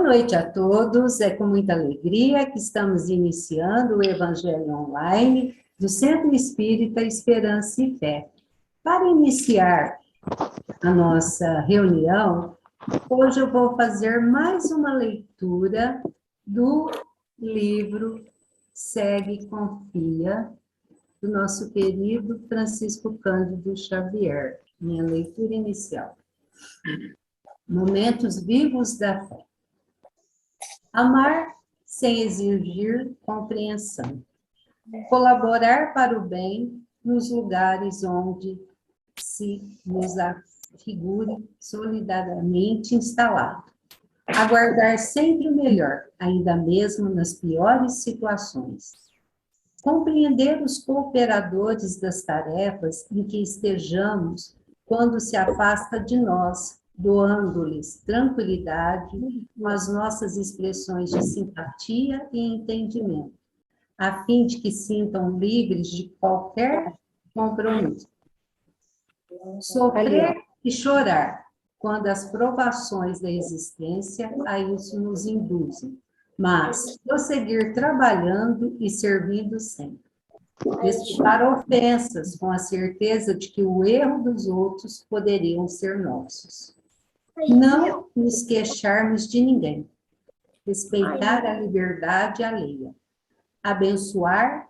noite a todos, é com muita alegria que estamos iniciando o Evangelho Online do Centro Espírita Esperança e Fé. Para iniciar a nossa reunião, hoje eu vou fazer mais uma leitura do livro Segue e Confia, do nosso querido Francisco Cândido Xavier, minha leitura inicial. Momentos vivos da fé. Amar sem exigir compreensão. Colaborar para o bem nos lugares onde se nos afigure solidariamente instalado. Aguardar sempre o melhor, ainda mesmo nas piores situações. Compreender os cooperadores das tarefas em que estejamos quando se afasta de nós, doando-lhes tranquilidade com as nossas expressões de simpatia e entendimento, a fim de que sintam livres de qualquer compromisso. Sofrer e chorar quando as provações da existência a isso nos induzem, mas prosseguir trabalhando e servindo sempre. Desculpar ofensas com a certeza de que o erro dos outros poderiam ser nossos. Não nos queixarmos de ninguém. Respeitar a liberdade alheia. Abençoar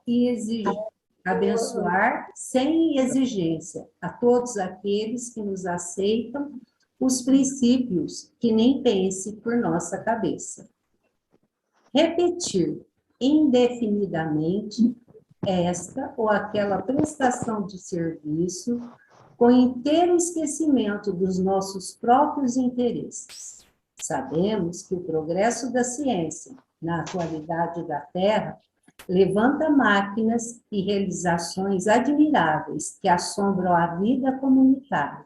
sem exigência a todos aqueles que nos aceitam os princípios que nem pense por nossa cabeça. Repetir indefinidamente esta ou aquela prestação de serviço com inteiro esquecimento dos nossos próprios interesses. Sabemos que o progresso da ciência, na atualidade da Terra, levanta máquinas e realizações admiráveis que assombram a vida comunitária.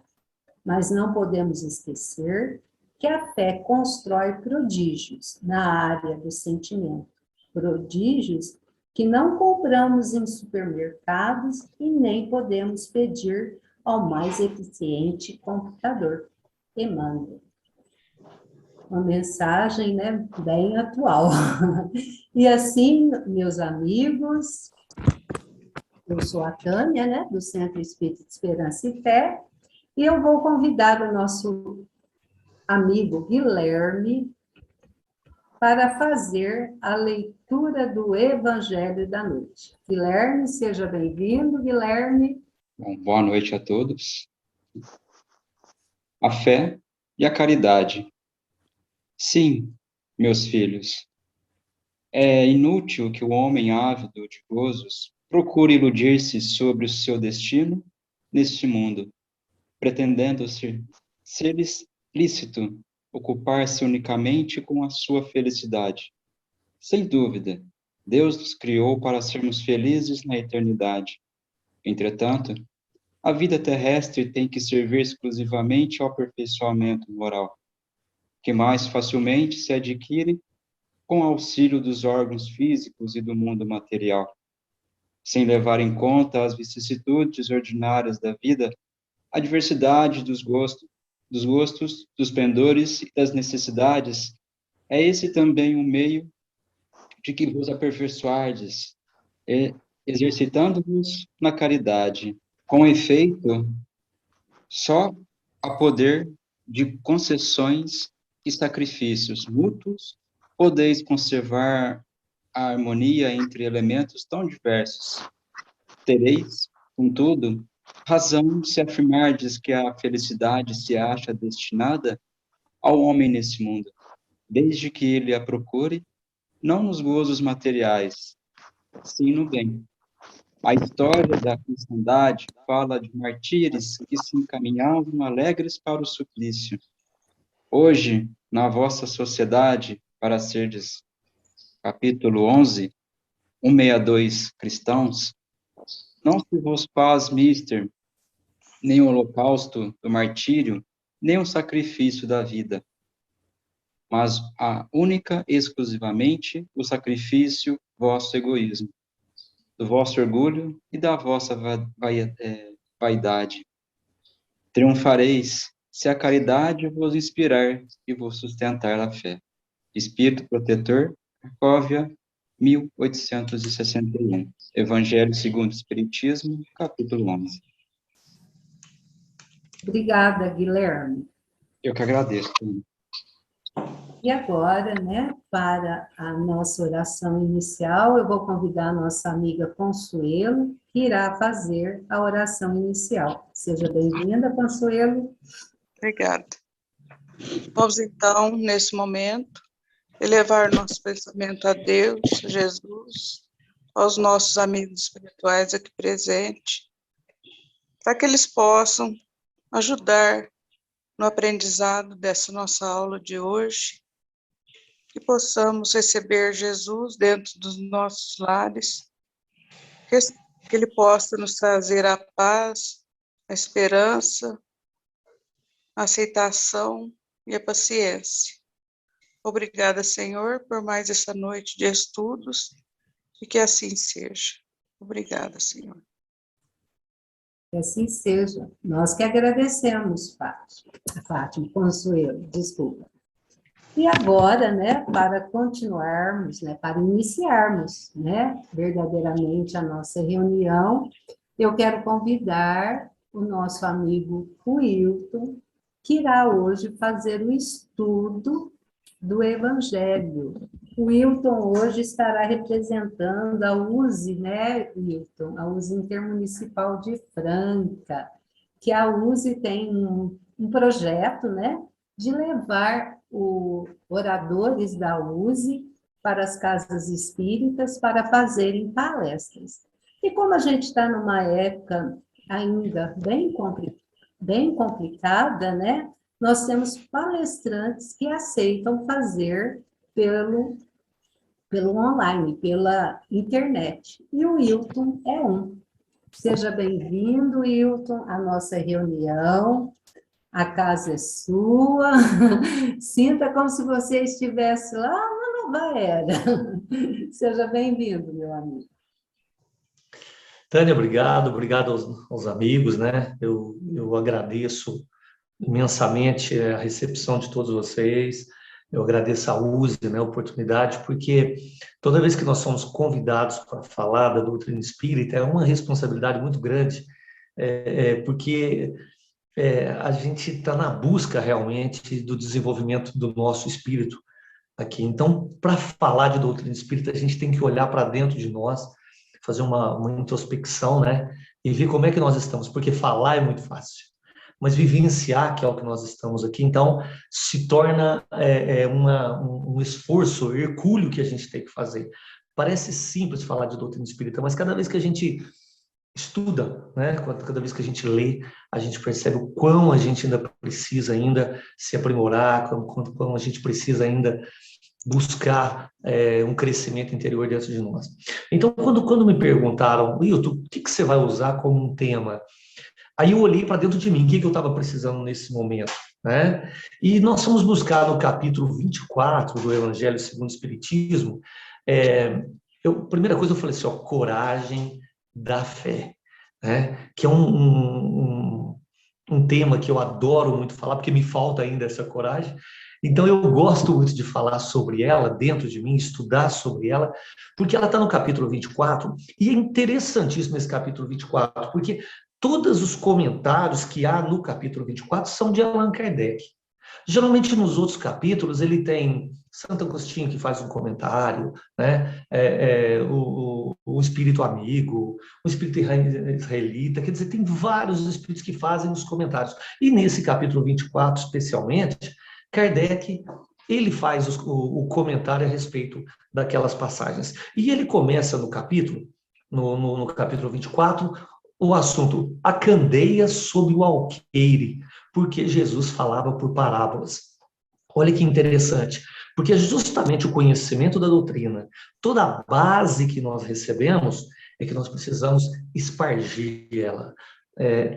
Mas não podemos esquecer que a fé constrói prodígios na área do sentimento. Prodígios que não compramos em supermercados e nem podemos pedir ao mais eficiente computador. Emmanuel. Uma mensagem, né, bem atual. E assim, meus amigos, eu sou a Tânia, né, do Centro Espírita de Esperança e Fé, e eu vou convidar o nosso amigo Guilherme para fazer a leitura do Evangelho da noite. Guilherme, seja bem-vindo, Guilherme. Bom, boa noite a todos. A fé e a caridade. Sim, meus filhos, é inútil que o homem ávido de gozos procure iludir-se sobre o seu destino neste mundo, pretendendo ser lícito ocupar-se unicamente com a sua felicidade. Sem dúvida, Deus nos criou para sermos felizes na eternidade. Entretanto, a vida terrestre tem que servir exclusivamente ao aperfeiçoamento moral, que mais facilmente se adquire com auxílio dos órgãos físicos e do mundo material. Sem levar em conta as vicissitudes ordinárias da vida, a diversidade dos gostos, dos pendores e das necessidades, é esse também um meio de que vos aperfeiçoardes, exercitando-vos na caridade. Com efeito, só a poder de concessões e sacrifícios mútuos podeis conservar a harmonia entre elementos tão diversos. Tereis, contudo, razão se afirmardes que a felicidade se acha destinada ao homem nesse mundo, desde que ele a procure, não nos gozos materiais, sim no bem. A história da cristandade fala de mártires que se encaminhavam alegres para o suplício. Hoje, na vossa sociedade, para serdes capítulo 11, 162 cristãos, não se vos faz mister nem o holocausto do martírio, nem o sacrifício da vida, mas a única e exclusivamente o sacrifício vosso egoísmo, do vosso orgulho e da vossa vaidade. Triunfareis se a caridade vos inspirar e vos sustentar a fé. Espírito Protetor, Cracóvia, 1861. Evangelho segundo o Espiritismo, capítulo 11. Obrigada, Guilherme. Eu que agradeço. E agora, né, para a nossa oração inicial, eu vou convidar a nossa amiga Consuelo, que irá fazer a oração inicial. Seja bem-vinda, Consuelo. Obrigada. Vamos, então, nesse momento, elevar nosso pensamento a Deus, a Jesus, aos nossos amigos espirituais aqui presentes, para que eles possam ajudar no aprendizado dessa nossa aula de hoje, que possamos receber Jesus dentro dos nossos lares, que Ele possa nos trazer a paz, a esperança, a aceitação e a paciência. Obrigada, Senhor, por mais essa noite de estudos, e que assim seja. Obrigada, Senhor. Que assim seja. Nós que agradecemos, Fátima, Consuelo, desculpa. E agora, né, para continuarmos, né, para iniciarmos, né, verdadeiramente a nossa reunião, eu quero convidar o nosso amigo Wilton, que irá hoje fazer o estudo do Evangelho. O Wilton hoje estará representando a USE, né, Wilton? A USE Intermunicipal de Franca, que a USE tem um projeto, né, de levar os oradores da USE para as casas espíritas para fazerem palestras. E como a gente está numa época ainda bem complicada, né? Nós temos palestrantes que aceitam fazer pelo online, pela internet. E o Wilton é um. Seja bem-vindo, Wilton, à nossa reunião. A casa é sua. Sinta como se você estivesse lá na nova era. Seja bem-vindo, meu amigo. Tânia, obrigado aos amigos, né? Eu agradeço imensamente a recepção de todos vocês. Eu agradeço a USE, né, a oportunidade, porque toda vez que nós somos convidados para falar da doutrina espírita, é uma responsabilidade muito grande, porque a gente está na busca realmente do desenvolvimento do nosso espírito aqui. Então, para falar de doutrina espírita, a gente tem que olhar para dentro de nós, fazer uma introspecção, né, e ver como é que nós estamos, porque falar é muito fácil, mas vivenciar, que é o que nós estamos aqui, então se torna um esforço hercúleo que a gente tem que fazer. Parece simples falar de doutrina espírita, mas cada vez que a gente estuda, né, cada vez que a gente lê, a gente percebe o quão a gente ainda precisa ainda se aprimorar, quão a gente precisa ainda buscar um crescimento interior dentro de nós. Então, quando me perguntaram, Wilton, o que você vai usar como um tema? Aí eu olhei para dentro de mim, o que eu estava precisando nesse momento, né? E nós fomos buscar no capítulo 24 do Evangelho segundo o Espiritismo, primeira coisa eu falei assim, coragem da fé, né? Que é um tema que eu adoro muito falar, porque me falta ainda essa coragem. Então eu gosto muito de falar sobre ela dentro de mim, estudar sobre ela, porque ela está no capítulo 24, e é interessantíssimo esse capítulo 24, porque todos os comentários que há no capítulo 24 são de Allan Kardec. Geralmente, nos outros capítulos, ele tem Santo Agostinho, que faz um comentário, né? O Espírito Amigo, o Espírito Israelita, quer dizer, tem vários espíritos que fazem os comentários. E nesse capítulo 24, especialmente, Kardec, ele faz o comentário a respeito daquelas passagens. E ele começa no capítulo, no capítulo 24, o assunto, a candeia sob o alqueire, porque Jesus falava por parábolas. Olha que interessante, porque justamente o conhecimento da doutrina, toda a base que nós recebemos, é que nós precisamos espargir ela,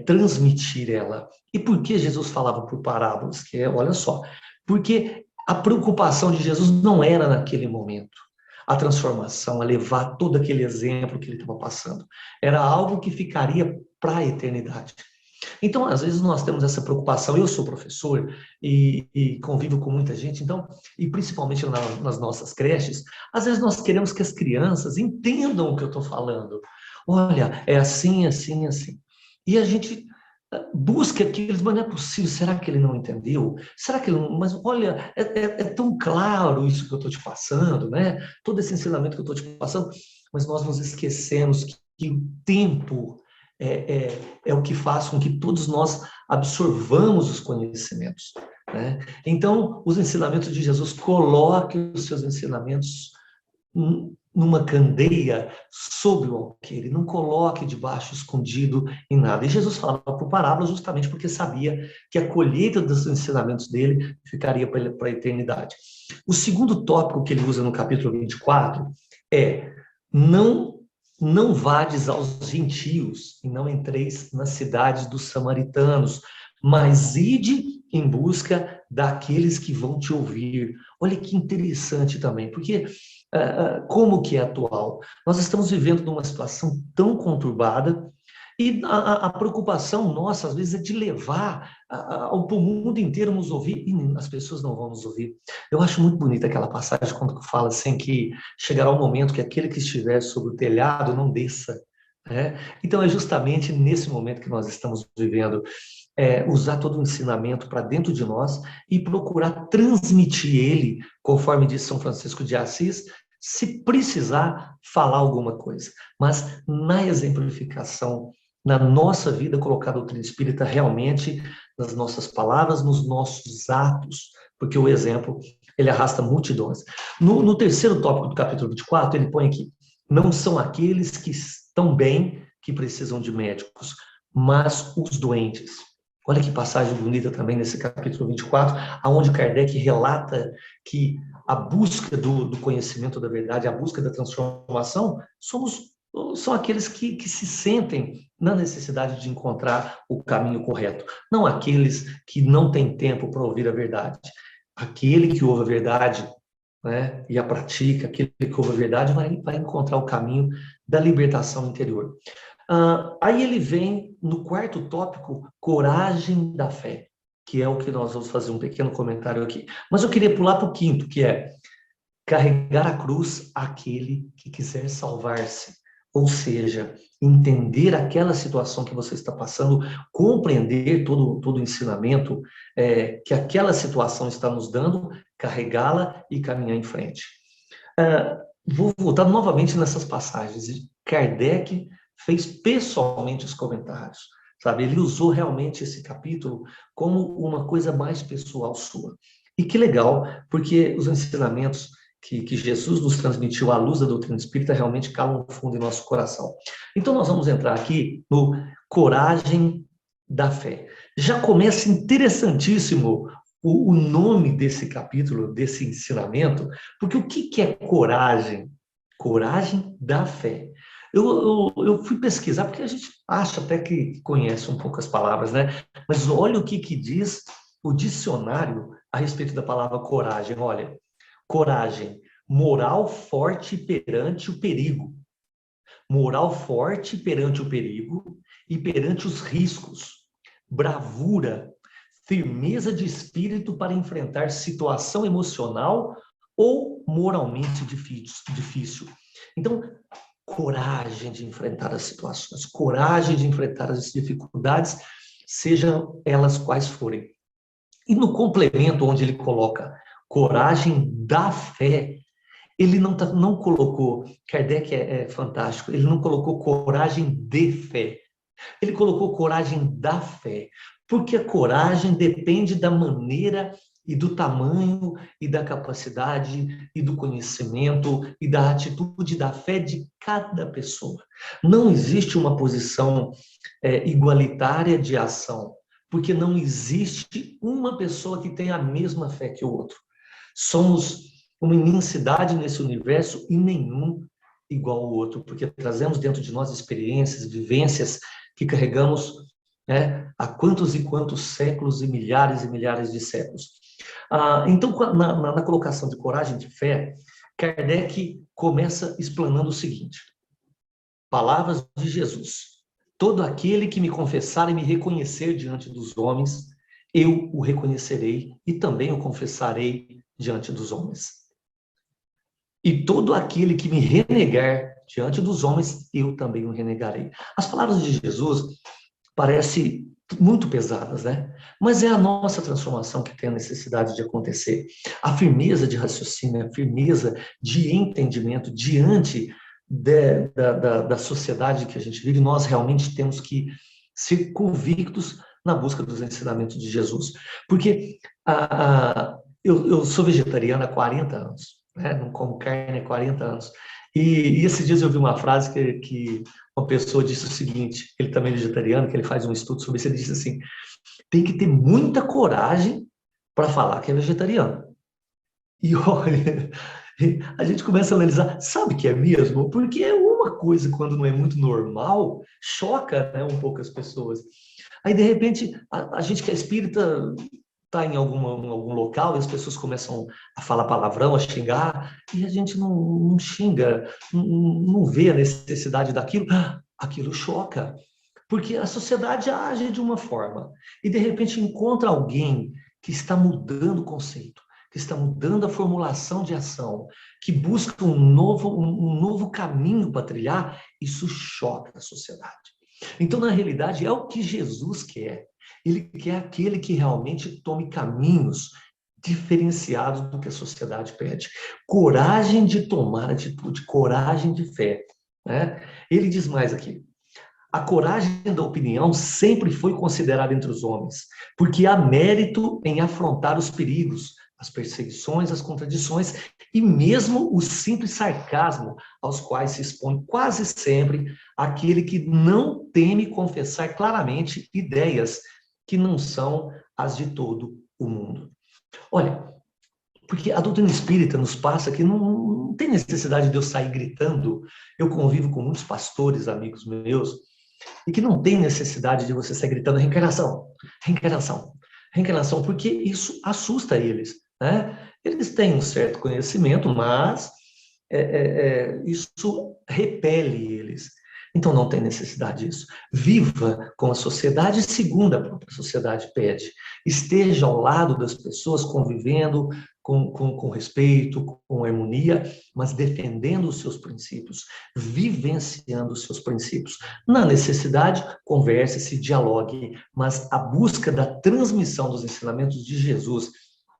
transmitir ela. E por que Jesus falava por parábolas? Olha só, porque a preocupação de Jesus não era naquele momento a transformação, a levar todo aquele exemplo que ele estava passando. Era algo que ficaria para a eternidade. Então, às vezes, nós temos essa preocupação. Eu sou professor e convivo com muita gente, então, e principalmente nas nossas creches, às vezes nós queremos que as crianças entendam o que eu estou falando. Olha, é assim, assim, assim. E a gente busca aqueles, mas não é possível, será que ele não entendeu? Será que ele não... Mas olha, é tão claro isso que eu estou te passando, né? Todo esse ensinamento que eu estou te passando, mas nós nos esquecemos que o tempo é o que faz com que todos nós absorvamos os conhecimentos, né? Então, os ensinamentos de Jesus, coloque os seus ensinamentos numa candeia sob o alqueire, não coloque debaixo, escondido em nada. E Jesus falava por parábola justamente porque sabia que a colheita dos ensinamentos dele ficaria para a eternidade. O segundo tópico que ele usa no capítulo 24 é: não vades aos gentios e não entreis nas cidades dos samaritanos, mas ide em busca daqueles que vão te ouvir. Olha que interessante também, porque como que é atual? Nós estamos vivendo numa situação tão conturbada e a preocupação nossa, às vezes, é de levar para o mundo inteiro nos ouvir e as pessoas não vão nos ouvir. Eu acho muito bonita aquela passagem quando fala assim que chegará um momento que aquele que estiver sobre o telhado não desça, né? Então, é justamente nesse momento que nós estamos vivendo, usar todo o ensinamento para dentro de nós e procurar transmitir ele, conforme diz São Francisco de Assis, se precisar falar alguma coisa, mas na exemplificação, na nossa vida, colocar a doutrina espírita realmente nas nossas palavras, nos nossos atos, porque o exemplo, ele arrasta multidões. No terceiro tópico do capítulo 24, ele põe aqui: não são aqueles que estão bem que precisam de médicos, mas os doentes. Olha que passagem bonita também nesse capítulo 24, onde Kardec relata que a busca do conhecimento da verdade, a busca da transformação, são aqueles que se sentem na necessidade de encontrar o caminho correto, não aqueles que não têm tempo para ouvir a verdade. Aquele que ouve a verdade, né, e a pratica, aquele que ouve a verdade vai encontrar o caminho da libertação interior. Aí ele vem no quarto tópico, coragem da fé, que é o que nós vamos fazer um pequeno comentário aqui. Mas eu queria pular para o quinto, que é carregar a cruz àquele que quiser salvar-se. Ou seja, entender aquela situação que você está passando, compreender todo o ensinamento que aquela situação está nos dando, carregá-la e caminhar em frente. Vou voltar novamente nessas passagens. Kardec fez pessoalmente os comentários, sabe? Ele usou realmente esse capítulo como uma coisa mais pessoal sua. E que legal, porque os ensinamentos que Jesus nos transmitiu à luz da doutrina espírita realmente calam fundo em nosso coração. Então, nós vamos entrar aqui no coragem da fé. Já começa interessantíssimo o nome desse capítulo, desse ensinamento, porque o que é coragem? Coragem da fé. Eu fui pesquisar, porque a gente acha até que conhece um pouco as palavras, né? Mas olha o que diz o dicionário a respeito da palavra coragem. Olha, coragem, moral forte perante o perigo. Moral forte perante o perigo e perante os riscos. Bravura, firmeza de espírito para enfrentar situação emocional ou moralmente difícil. Então, coragem de enfrentar as situações, coragem de enfrentar as dificuldades, sejam elas quais forem. E no complemento, onde ele coloca coragem da fé, ele não colocou, Kardec é fantástico, ele não colocou coragem de fé, ele colocou coragem da fé, porque a coragem depende da maneira e do tamanho e da capacidade e do conhecimento e da atitude da fé de cada pessoa. Não existe uma posição igualitária de ação, porque não existe uma pessoa que tenha a mesma fé que o outro. Somos uma imensidade nesse universo e nenhum igual ao outro, porque trazemos dentro de nós experiências, vivências que carregamos há quantos e quantos séculos e milhares de séculos. Então, na colocação de coragem de fé, Kardec começa explanando o seguinte: palavras de Jesus: todo aquele que me confessar e me reconhecer diante dos homens, eu o reconhecerei e também o confessarei diante dos homens. E todo aquele que me renegar diante dos homens, eu também o renegarei. As palavras de Jesus parecem muito pesadas, né? Mas é a nossa transformação que tem a necessidade de acontecer. A firmeza de raciocínio, a firmeza de entendimento diante da sociedade que a gente vive, nós realmente temos que ser convictos na busca dos ensinamentos de Jesus. Porque eu sou vegetariana há 40 anos, né? Não como carne há 40 anos. E esses dias eu vi uma frase que uma pessoa disse o seguinte, ele também é vegetariano, que ele faz um estudo sobre isso, ele disse assim, tem que ter muita coragem para falar que é vegetariano. E olha, a gente começa a analisar, sabe que é mesmo? Porque é uma coisa, quando não é muito normal, choca, né, um pouco as pessoas. Aí, de repente, a gente que é espírita está em algum local e as pessoas começam a falar palavrão, a xingar, e a gente não xinga, não vê a necessidade daquilo. Aquilo choca, porque a sociedade age de uma forma, e de repente encontra alguém que está mudando o conceito, que está mudando a formulação de ação, que busca um novo caminho para trilhar, isso choca a sociedade. Então, na realidade, é o que Jesus quer. Ele quer aquele que realmente tome caminhos diferenciados do que a sociedade pede. Coragem de tomar atitude, coragem de fé, né? Ele diz mais aqui, a coragem da opinião sempre foi considerada entre os homens, porque há mérito em afrontar os perigos, as perseguições, as contradições e mesmo o simples sarcasmo aos quais se expõe quase sempre aquele que não teme confessar claramente ideias que não são as de todo o mundo. Olha, porque a doutrina espírita nos passa que não tem necessidade de eu sair gritando. Eu convivo com muitos pastores, amigos meus, e que não tem necessidade de você sair gritando reencarnação, reencarnação, reencarnação, porque isso assusta eles, né? Eles têm um certo conhecimento, mas isso repele eles. Então não tem necessidade disso. Viva com a sociedade segundo a própria sociedade pede. Esteja ao lado das pessoas, convivendo com respeito, com harmonia, mas defendendo os seus princípios, vivenciando os seus princípios. Na necessidade, converse-se, dialogue, mas a busca da transmissão dos ensinamentos de Jesus,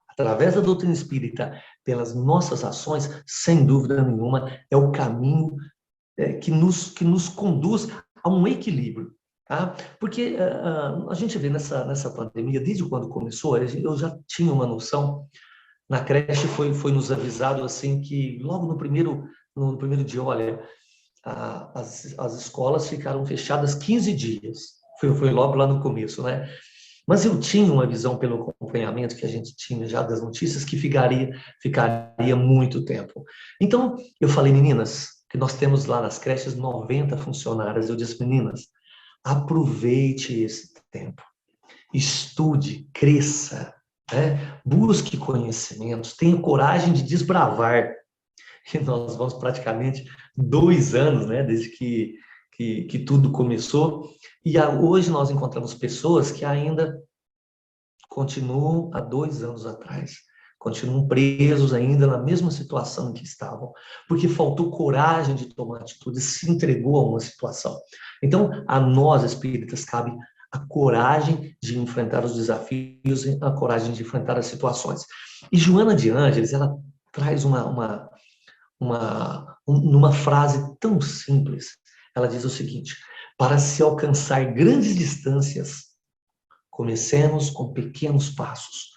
através da doutrina espírita, pelas nossas ações, sem dúvida nenhuma, é o caminho que nos conduz a um equilíbrio. Tá? Porque a gente vê nessa pandemia, desde quando começou, eu já tinha uma noção. Na creche foi nos avisado assim que logo no primeiro dia, olha, as escolas ficaram fechadas 15 dias. Foi logo lá no começo, né? Mas eu tinha uma visão pelo acompanhamento que a gente tinha já das notícias que ficaria muito tempo. Então, eu falei, meninas, que nós temos lá nas creches 90 funcionárias. Eu disse, meninas, aproveite esse tempo. Estude, cresça, né? Busque conhecimentos, tenha coragem de desbravar. E nós vamos praticamente 2 anos, né, desde que tudo começou, e hoje nós encontramos pessoas que ainda continuam há 2 anos atrás, continuam presos ainda na mesma situação em que estavam, porque faltou coragem de tomar atitude, se entregou a uma situação. Então, a nós espíritas cabe a coragem de enfrentar os desafios, a coragem de enfrentar as situações. E Joana de Ângeles, ela traz numa frase tão simples, ela diz o seguinte: para se alcançar grandes distâncias, comecemos com pequenos passos,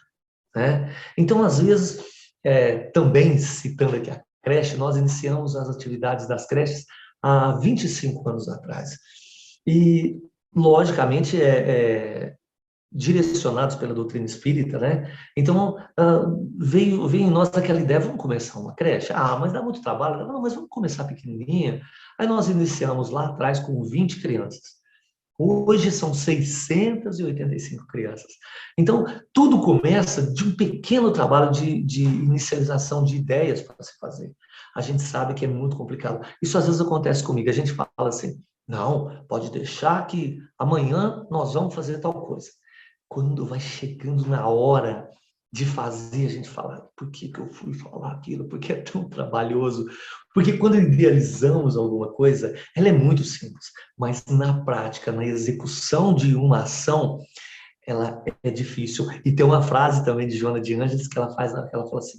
né? Então, às vezes, também citando aqui a creche, nós iniciamos as atividades das creches há 25 anos atrás. E, logicamente, direcionados pela doutrina espírita, né? Então, veio em nós aquela ideia, vamos começar uma creche? Mas dá muito trabalho. Não, mas vamos começar pequenininha. Aí nós iniciamos lá atrás com 20 crianças. Hoje são 685 crianças. Então, tudo começa de um pequeno trabalho de inicialização de ideias para se fazer. A gente sabe que é muito complicado. Isso às vezes acontece comigo. A gente fala assim, Não, pode deixar que amanhã nós vamos fazer tal coisa. Quando vai chegando na hora de fazer, a gente fala, por que eu fui falar aquilo? Porque é tão trabalhoso. Porque quando idealizamos alguma coisa, ela é muito simples, mas na prática, na execução de uma ação, ela é difícil. E tem uma frase também de Joana de Ângeles que ela fala assim: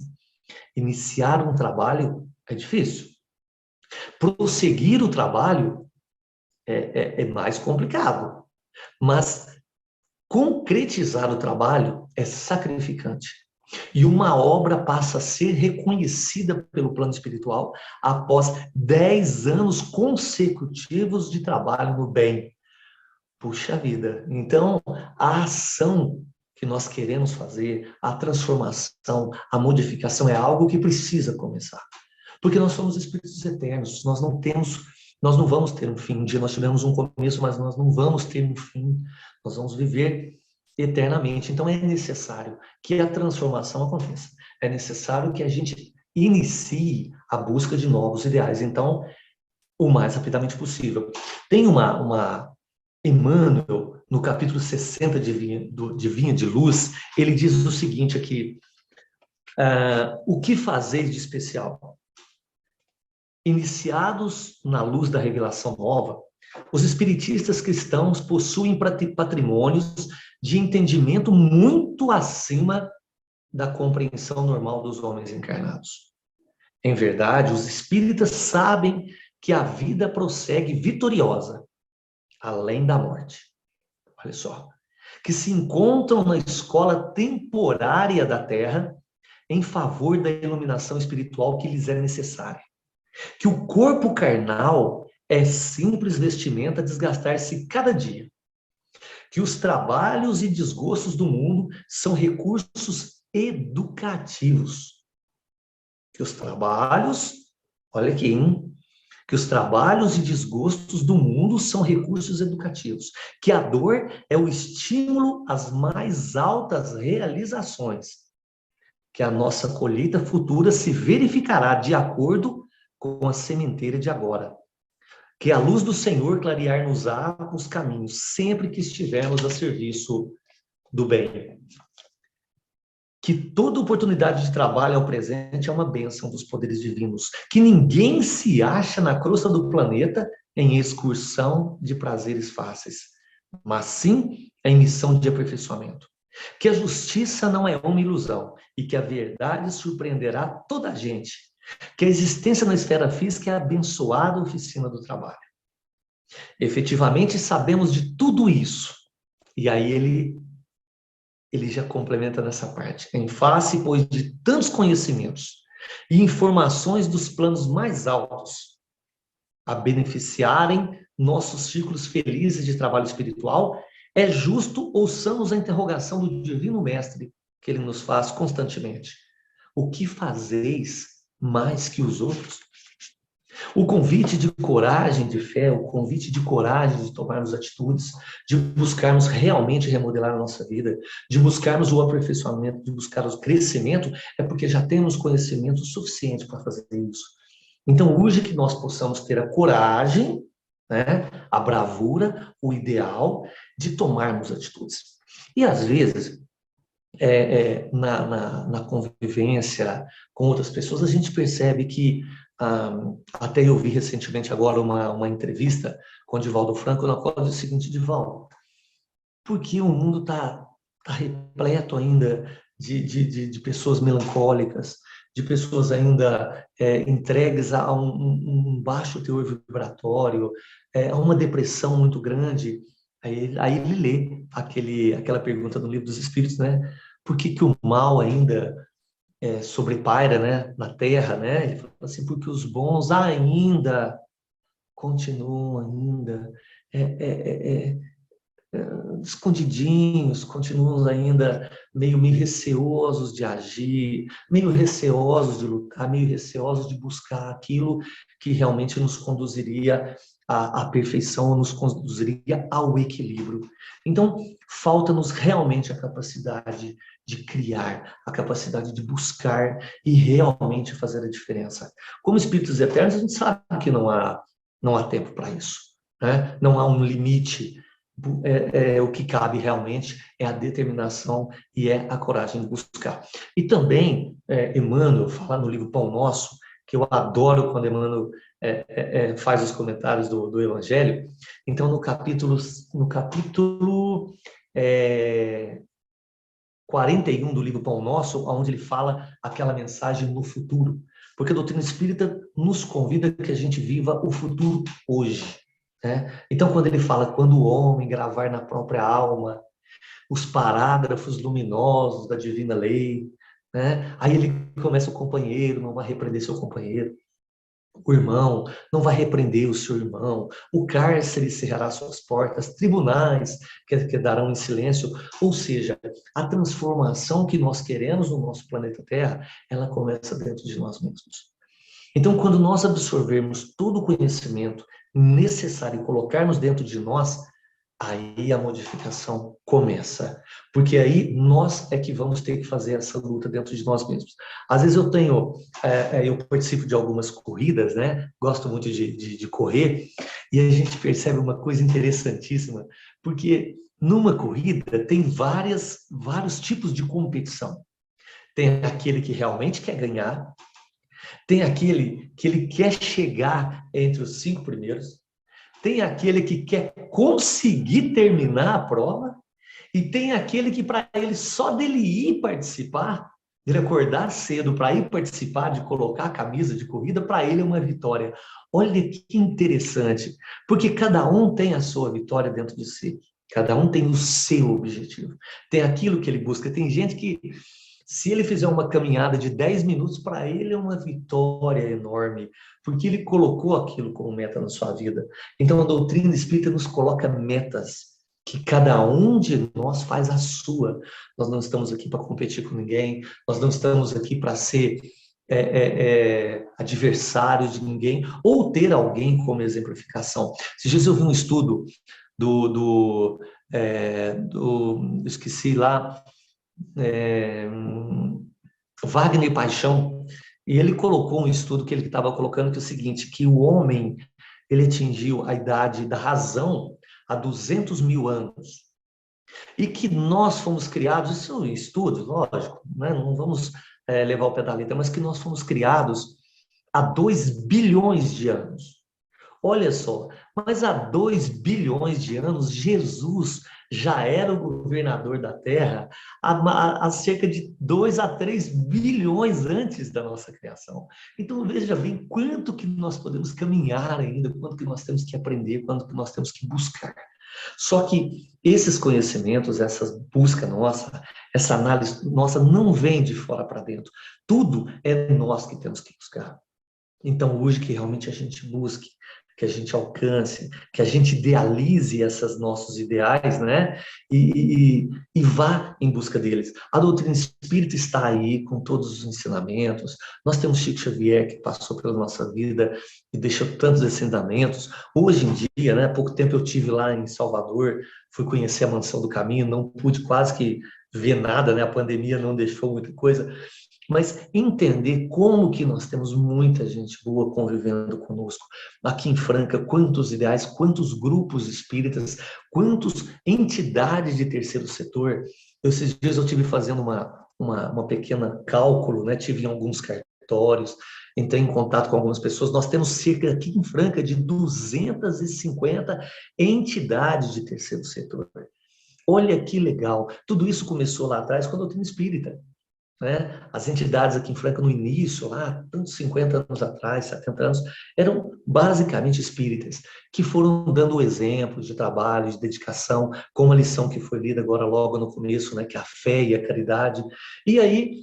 iniciar um trabalho é difícil. Prosseguir o trabalho é mais complicado. Mas concretizar o trabalho é sacrificante. E uma obra passa a ser reconhecida pelo plano espiritual após 10 anos consecutivos de trabalho no bem. Puxa vida! Então, a ação que nós queremos fazer, a transformação, a modificação é algo que precisa começar. Porque nós somos espíritos eternos, nós não vamos ter um fim. Um dia nós tivemos um começo, mas nós não vamos ter um fim. Nós vamos viver eternamente. Então é necessário que a transformação aconteça. É necessário que a gente inicie a busca de novos ideais. Então, o mais rapidamente possível. Tem uma Emmanuel, no capítulo 60 de Vinha de Luz, ele diz o seguinte aqui: o que fazeis de especial? Iniciados na luz da revelação nova, os espiritistas cristãos possuem patrimônios de entendimento muito acima da compreensão normal dos homens encarnados. Em verdade, os espíritas sabem que a vida prossegue vitoriosa, além da morte. Olha só. Que se encontram na escola temporária da Terra em favor da iluminação espiritual que lhes é necessária. Que o corpo carnal é simples vestimenta a desgastar-se cada dia. Que os trabalhos e desgostos do mundo são recursos educativos. Que os trabalhos, olha aqui, hein? Que os trabalhos e desgostos do mundo são recursos educativos. Que a dor é o estímulo às mais altas realizações. Que a nossa colheita futura se verificará de acordo com a sementeira de agora. Que a luz do Senhor clarear-nos-á os caminhos, sempre que estivermos a serviço do bem. Que toda oportunidade de trabalho ao presente é uma bênção dos poderes divinos. Que ninguém se acha na crosta do planeta em excursão de prazeres fáceis, mas sim em missão de aperfeiçoamento. Que a justiça não é uma ilusão e que a verdade surpreenderá toda a gente. Que a existência na esfera física é a abençoada oficina do trabalho. Efetivamente sabemos de tudo isso. E aí ele já complementa nessa parte. Em face, pois, de tantos conhecimentos e informações dos planos mais altos, a beneficiarem nossos círculos felizes de trabalho espiritual, é justo ouçamos a interrogação do Divino Mestre que ele nos faz constantemente. O que fazeis mais que os outros? O convite de coragem, de fé, o convite de coragem de tomarmos atitudes, de buscarmos realmente remodelar a nossa vida, de buscarmos o aperfeiçoamento, de buscar o crescimento, é porque já temos conhecimento suficiente para fazer isso. Então, urge que nós possamos ter a coragem, né, a bravura, o ideal de tomarmos atitudes. E, às vezes, na convivência com outras pessoas, a gente percebe que, até eu vi recentemente agora uma entrevista com o Divaldo Franco, na qual diz o seguinte: Divaldo, porque o mundo está repleto ainda de pessoas melancólicas, de pessoas ainda entregues a um baixo teor vibratório, a uma depressão muito grande. Aí ele lê aquela pergunta do Livro dos Espíritos, né? Por que o mal ainda sobrepaira, né, na Terra, né? Ele fala assim: porque os bons ainda continuam ainda escondidinhos, continuam ainda meio receosos de agir, meio receosos de lutar, meio receosos de buscar aquilo que realmente nos conduziria à perfeição, nos conduziria ao equilíbrio. Então, falta-nos realmente a capacidade de criar, a capacidade de buscar e realmente fazer a diferença. Como espíritos eternos, a gente sabe que não há tempo para isso. né? Não há um limite. O que cabe realmente é a determinação e é a coragem de buscar. E também, Emmanuel fala no livro Pão Nosso, que eu adoro quando Emmanuel faz os comentários do Evangelho. Então, no capítulo 41 do livro Pão Nosso, onde ele fala aquela mensagem no futuro. Porque a doutrina espírita nos convida que a gente viva o futuro hoje. Né? Então, quando ele fala, quando o homem gravar na própria alma os parágrafos luminosos da divina lei, né? Aí ele começa, o companheiro não vai repreender seu companheiro, o irmão não vai repreender o seu irmão, o cárcere cerrará suas portas, tribunais quedarão em silêncio. Ou seja, a transformação que nós queremos no nosso planeta Terra, ela começa dentro de nós mesmos. Então, quando nós absorvermos todo o conhecimento necessário e colocarmos dentro de nós, aí a modificação começa. Porque aí nós é que vamos ter que fazer essa luta dentro de nós mesmos. Às vezes eu participo de algumas corridas, né? Gosto muito de correr, e a gente percebe uma coisa interessantíssima, porque numa corrida tem vários tipos de competição. Tem aquele que realmente quer ganhar, tem aquele que ele quer chegar entre os 5 primeiros, tem aquele que quer conseguir terminar a prova, e tem aquele que, para ele, só dele ir participar, dele acordar cedo para ir participar, de colocar a camisa de corrida, para ele é uma vitória. Olha que interessante, porque cada um tem a sua vitória dentro de si, cada um tem o seu objetivo, tem aquilo que ele busca. Tem gente que, se ele fizer uma caminhada de 10 minutos, para ele é uma vitória enorme, porque ele colocou aquilo como meta na sua vida. Então, a doutrina espírita nos coloca metas, que cada um de nós faz a sua. Nós não estamos aqui para competir com ninguém, nós não estamos aqui para ser adversário de ninguém, ou ter alguém como exemplificação. Esses dias eu vi um estudo esqueci lá, Wagner Paixão, e ele colocou um estudo que ele estava colocando, que é o seguinte, que o homem, ele atingiu a idade da razão há 200 mil anos, e que nós fomos criados, isso é um estudo, lógico, né? Não vamos levar o pé da letra, mas que nós fomos criados há 2 bilhões de anos. Olha só, mas há 2 bilhões de anos, Jesus já era o governador da Terra há cerca de 2 a 3 bilhões antes da nossa criação. Então, veja bem quanto que nós podemos caminhar ainda, quanto que nós temos que aprender, quanto que nós temos que buscar. Só que esses conhecimentos, essa busca nossa, essa análise nossa, não vem de fora para dentro. Tudo é nós que temos que buscar. Então, hoje que realmente a gente busque, que a gente alcance, que a gente idealize esses nossos ideais, né? E vá em busca deles. A doutrina espírita está aí com todos os ensinamentos. Nós temos Chico Xavier, que passou pela nossa vida e deixou tantos ensinamentos. Hoje em dia, né? Há pouco tempo eu estive lá em Salvador, fui conhecer a Mansão do Caminho, não pude quase que ver nada, né? A pandemia não deixou muita coisa. Mas entender como que nós temos muita gente boa convivendo conosco. Aqui em Franca, quantos ideais, quantos grupos espíritas, quantas entidades de terceiro setor. Esses dias eu estive fazendo uma pequena cálculo, né? Tive em alguns cartórios, entrei em contato com algumas pessoas. Nós temos cerca aqui em Franca de 250 entidades de terceiro setor. Olha que legal. Tudo isso começou lá atrás com a doutrina espírita. Né? As entidades aqui em Franca, no início, lá, tantos 50 anos atrás, 70 anos, eram basicamente espíritas, que foram dando exemplos de trabalho, de dedicação, como a lição que foi lida agora logo no começo, né, que é a fé e a caridade. E aí,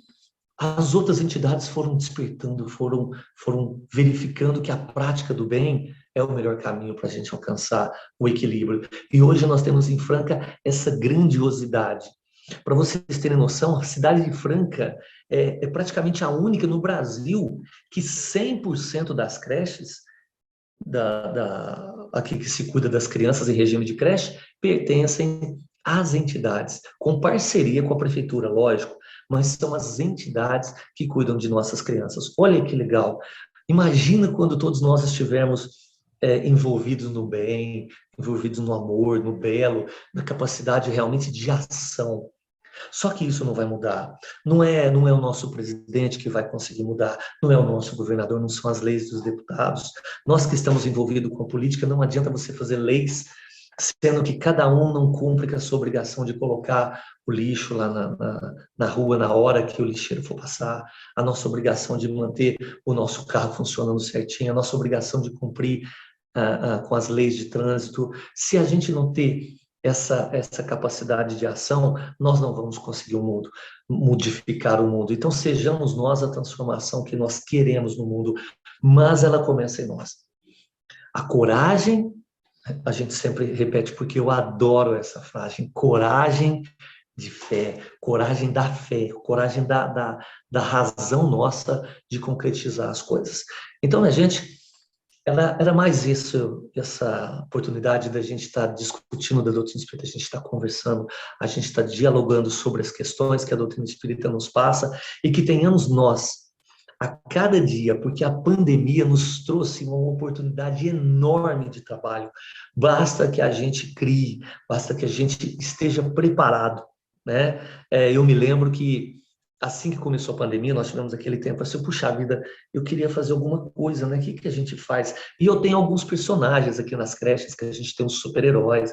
as outras entidades foram despertando, foram verificando que a prática do bem é o melhor caminho para a gente alcançar o equilíbrio. E hoje nós temos em Franca essa grandiosidade. Para vocês terem noção, a cidade de Franca é praticamente a única no Brasil que 100% das creches, aqui que se cuida das crianças em regime de creche, pertencem às entidades, com parceria com a prefeitura, lógico, mas são as entidades que cuidam de nossas crianças. Olha que legal! Imagina quando todos nós estivermos envolvidos no bem, envolvidos no amor, no belo, na capacidade realmente de ação. Só que isso não vai mudar. Não é o nosso presidente que vai conseguir mudar, não é o nosso governador, não são as leis dos deputados. Nós que estamos envolvidos com a política, não adianta você fazer leis, sendo que cada um não cumpre com a sua obrigação de colocar o lixo lá na rua na hora que o lixeiro for passar, a nossa obrigação de manter o nosso carro funcionando certinho, a nossa obrigação de cumprir com as leis de trânsito. Se a gente não ter essa capacidade de ação, nós não vamos conseguir modificar o mundo. Então, sejamos nós a transformação que nós queremos no mundo, mas ela começa em nós. A coragem, a gente sempre repete, porque eu adoro essa frase, coragem de fé, coragem da fé, coragem da razão nossa de concretizar as coisas. Então, né, gente, era mais isso, essa oportunidade da gente estar discutindo da doutrina espírita, a gente está conversando, a gente está dialogando sobre as questões que a doutrina espírita nos passa e que tenhamos nós, a cada dia, porque a pandemia nos trouxe uma oportunidade enorme de trabalho. Basta que a gente crie, basta que a gente esteja preparado, né? Eu me lembro que assim que começou a pandemia, nós tivemos aquele tempo assim, puxa vida, eu queria fazer alguma coisa, né? O que a gente faz? E eu tenho alguns personagens aqui nas creches, que a gente tem uns super-heróis,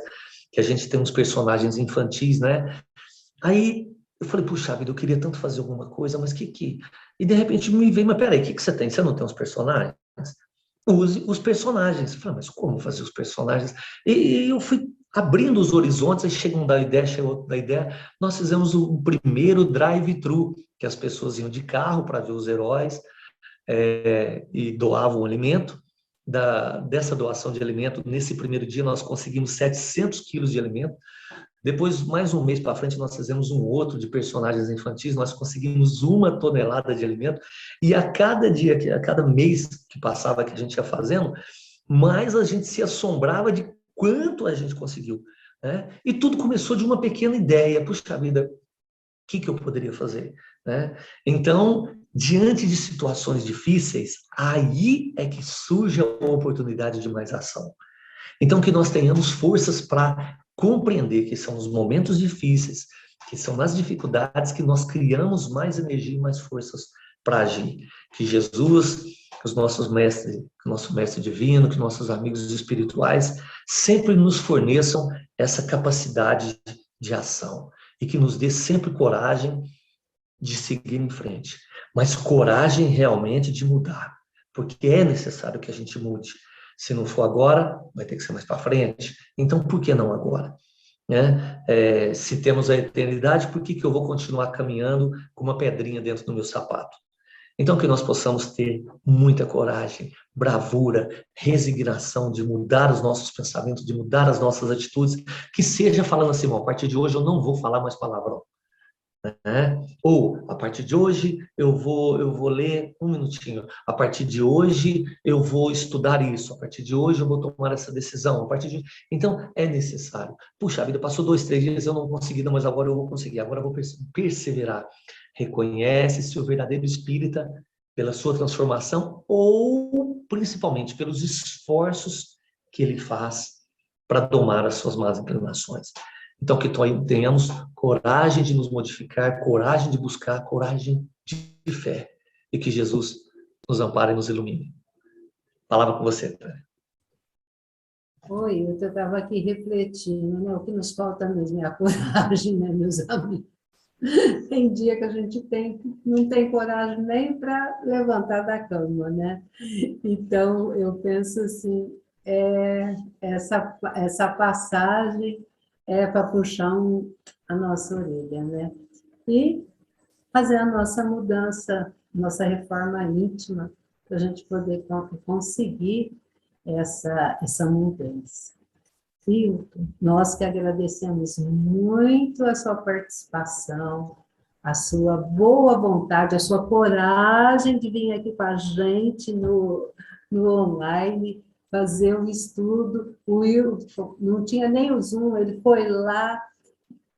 que a gente tem uns personagens infantis, né? Aí eu falei, puxa vida, eu queria tanto fazer alguma coisa, mas que... E de repente me veio, mas peraí, o que você tem? Você não tem uns personagens? Use os personagens. Eu falei, mas como fazer os personagens? E eu fui abrindo os horizontes, aí chega um da ideia, chega outro da ideia. Nós fizemos o primeiro drive-thru, que as pessoas iam de carro para ver os heróis e doavam alimento. Dessa doação de alimento, nesse primeiro dia, nós conseguimos 700 quilos de alimento. Depois, mais um mês para frente, nós fizemos um outro de personagens infantis, nós conseguimos 1 tonelada de alimento, e a cada dia, a cada mês que passava que a gente ia fazendo, mais a gente se assombrava de quanto a gente conseguiu, né? E tudo começou de uma pequena ideia, puxa vida, o que eu poderia fazer, né? Então, diante de situações difíceis, aí é que surge a oportunidade de mais ação. Então, que nós tenhamos forças para compreender que são os momentos difíceis, que são nas dificuldades que nós criamos mais energia e mais forças para agir. Que Jesus, que os nossos mestres, que o nosso mestre divino, que nossos amigos espirituais sempre nos forneçam essa capacidade de ação e que nos dê sempre coragem de seguir em frente, mas coragem realmente de mudar, porque é necessário que a gente mude. Se não for agora, vai ter que ser mais para frente. Então, por que não agora? Né? Se temos a eternidade, por que eu vou continuar caminhando com uma pedrinha dentro do meu sapato? Então, que nós possamos ter muita coragem, bravura, resignação de mudar os nossos pensamentos, de mudar as nossas atitudes, que seja falando assim, a partir de hoje eu não vou falar mais palavrão. Né? Ou, a partir de hoje, eu vou ler 1 minutinho. A partir de hoje, eu vou estudar isso. A partir de hoje, eu vou tomar essa decisão. Então, é necessário. Puxa, a vida passou 2, 3 dias, eu não consegui, mas agora eu vou conseguir. Agora eu vou perseverar. Reconhece-se o verdadeiro espírita pela sua transformação ou, principalmente, pelos esforços que ele faz para domar as suas más inclinações. Então, que tenhamos coragem de nos modificar, coragem de buscar, coragem de fé. E que Jesus nos ampare e nos ilumine. Palavra com você, Tânia. Oi, eu estava aqui refletindo, né? O que nos falta mesmo é a coragem, né, meus amigos? Tem dia que a gente não tem coragem nem para levantar da cama, né? Então, eu penso assim, essa passagem é para puxar a nossa orelha, né? E fazer a nossa mudança, nossa reforma íntima, para a gente poder conseguir essa mudança. Hilton, nós que agradecemos muito a sua participação, a sua boa vontade, a sua coragem de vir aqui com a gente no online, fazer o estudo. O Hilton não tinha nem o Zoom, ele foi lá,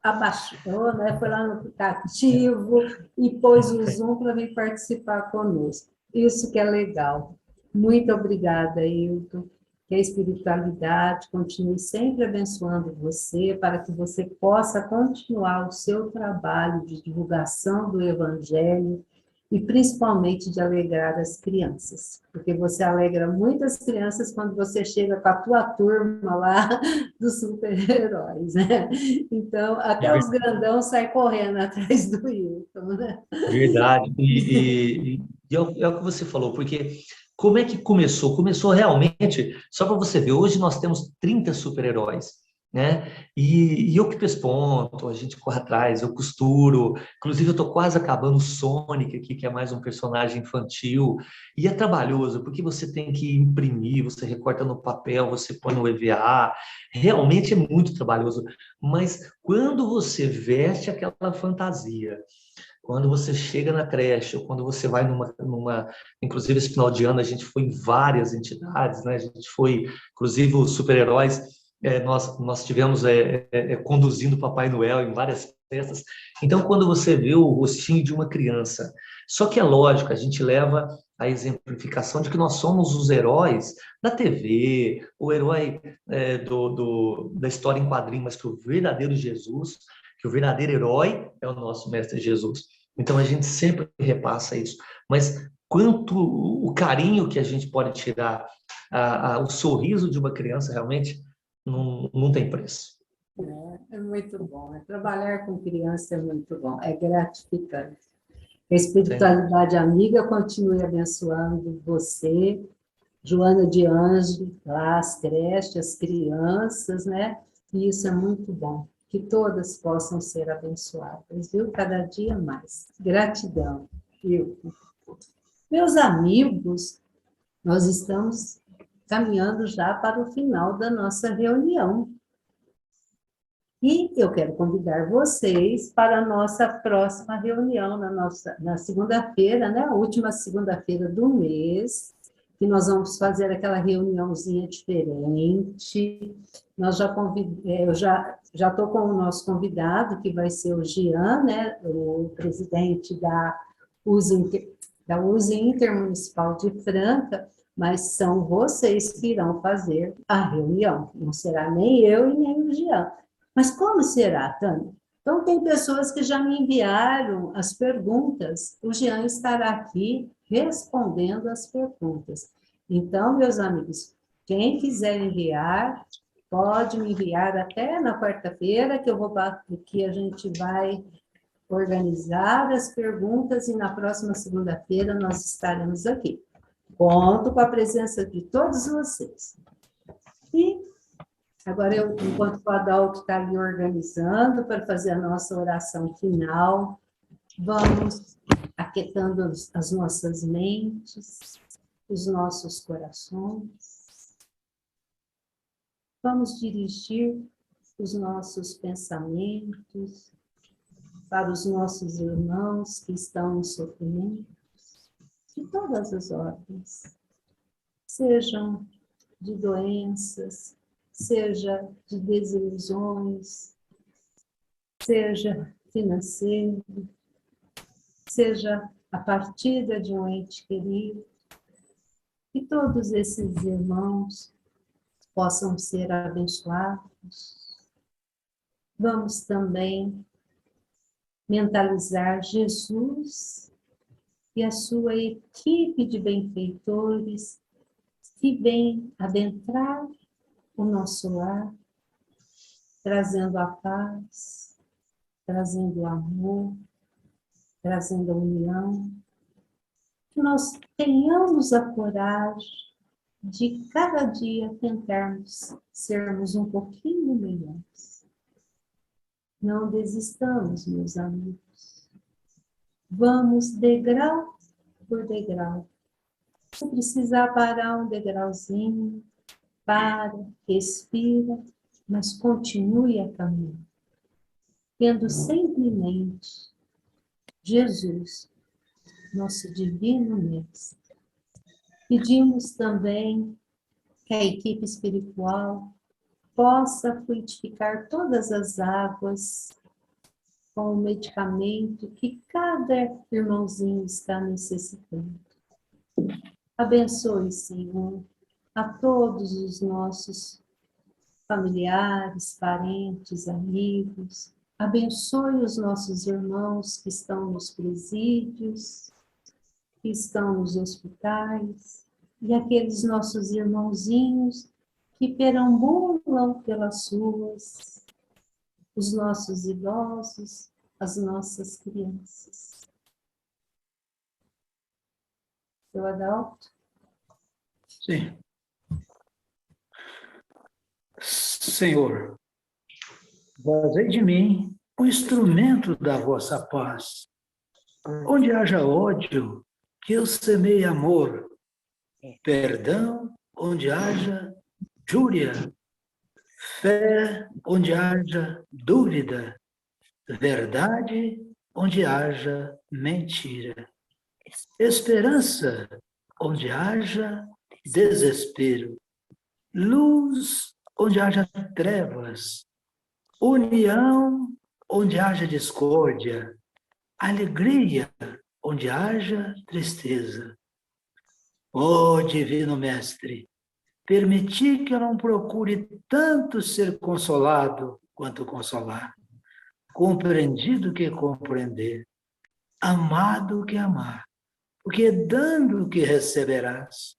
abaixou, né? Foi lá no aplicativo e pôs o Zoom para vir participar conosco. Isso que é legal. Muito obrigada, Hilton. Que a espiritualidade continue sempre abençoando você, para que você possa continuar o seu trabalho de divulgação do Evangelho e principalmente de alegrar as crianças, porque você alegra muitas crianças quando você chega com a tua turma lá dos super-heróis, né? Então, até os grandão saem correndo atrás do Hilton, né? Verdade. É o que você falou, porque como é que começou? Começou realmente, só para você ver, hoje nós temos 30 super-heróis, né? E eu que pesponto, a gente corre atrás, eu costuro. Inclusive, eu estou quase acabando o Sonic aqui, que é mais um personagem infantil. E é trabalhoso, porque você tem que imprimir, você recorta no papel, você põe no EVA. Realmente é muito trabalhoso. Mas quando você veste aquela fantasia, quando você chega na creche, ou quando você vai inclusive esse final de ano a gente foi em várias entidades, né? A gente foi, inclusive os super-heróis, nós tivemos conduzindo o Papai Noel em várias festas. Então, quando você vê o rostinho de uma criança, só que é lógico, a gente leva a exemplificação de que nós somos os heróis da TV, o herói da história em quadrinho, mas que o verdadeiro Jesus, que o verdadeiro herói é o nosso Mestre Jesus. Então a gente sempre repassa isso. Mas quanto o carinho que a gente pode tirar, o sorriso de uma criança realmente não tem preço. É muito bom. Trabalhar com criança é muito bom, é gratificante. A espiritualidade amiga continue abençoando você, Joana de Anjos, lá as creches, as crianças, né? E isso é muito bom. Que todas possam ser abençoadas, viu? Cada dia mais. Gratidão, viu? Meus amigos, nós estamos caminhando já para o final da nossa reunião. E eu quero convidar vocês para a nossa próxima reunião, na segunda-feira, né? A última segunda-feira do mês, que nós vamos fazer aquela reuniãozinha diferente. Eu já estou com o nosso convidado, que vai ser o Jean, né? O presidente da USE Intermunicipal de Franca, mas são vocês que irão fazer a reunião. Não será nem eu e nem o Jean. Mas como será, Tânia? Então, tem pessoas que já me enviaram as perguntas. O Jean estará aqui respondendo as perguntas. Então, meus amigos, quem quiser enviar, pode me enviar até na quarta-feira, que a gente vai organizar as perguntas e na próxima segunda-feira nós estaremos aqui. Conto com a presença de todos vocês. E agora, enquanto o Adalto está ali organizando para fazer a nossa oração final, vamos aquietando as nossas mentes, os nossos corações. Vamos dirigir os nossos pensamentos para os nossos irmãos que estão em sofrimento, de todas as ordens, sejam de doenças, seja de desilusões, seja financeiro, seja a partida de um ente querido, que todos esses irmãos possam ser abençoados. Vamos também mentalizar Jesus e a sua equipe de benfeitores que vem adentrar o nosso lar, trazendo a paz, trazendo o amor, trazendo a união. Que nós tenhamos a coragem de cada dia tentarmos sermos um pouquinho melhores. Não desistamos, meus amigos. Vamos degrau por degrau. Se precisar parar um degrauzinho, para, respira, mas continue a caminhar. Tendo sempre em mente Jesus, nosso divino mestre. Pedimos também que a equipe espiritual possa fluidificar todas as águas com o medicamento que cada irmãozinho está necessitando. Abençoe, Senhor, a todos os nossos familiares, parentes, amigos. Abençoe os nossos irmãos que estão nos presídios, que estão nos hospitais, e aqueles nossos irmãozinhos que perambulam pelas ruas, os nossos idosos, as nossas crianças. Seu Adalto? Sim. Senhor, fazei de mim um instrumento da vossa paz. Onde haja ódio, que eu semeie amor. Perdão, onde haja júria. Fé, onde haja dúvida. Verdade, onde haja mentira. Esperança, onde haja desespero. Luz, onde haja trevas. União, onde haja discórdia. Alegria, onde haja tristeza. Ó Divino Mestre, permiti que eu não procure tanto ser consolado quanto consolar, compreendido que compreender, amado que amar, porque dando que receberás,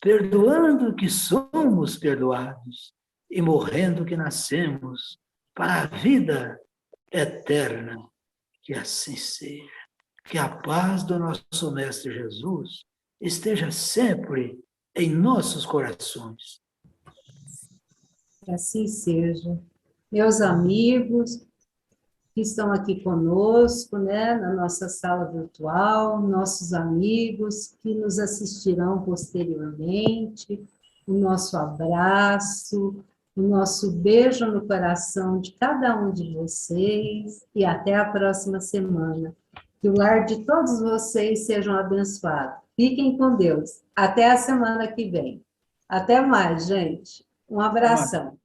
perdoando que somos perdoados e morrendo que nascemos para a vida eterna. Que assim seja. Que a paz do nosso Mestre Jesus esteja sempre em nossos corações. Que assim seja. Meus amigos que estão aqui conosco, né, na nossa sala virtual, nossos amigos que nos assistirão posteriormente, o nosso abraço, o nosso beijo no coração de cada um de vocês e até a próxima semana. Que o lar de todos vocês sejam abençoados. Fiquem com Deus. Até a semana que vem. Até mais, gente. Um abração.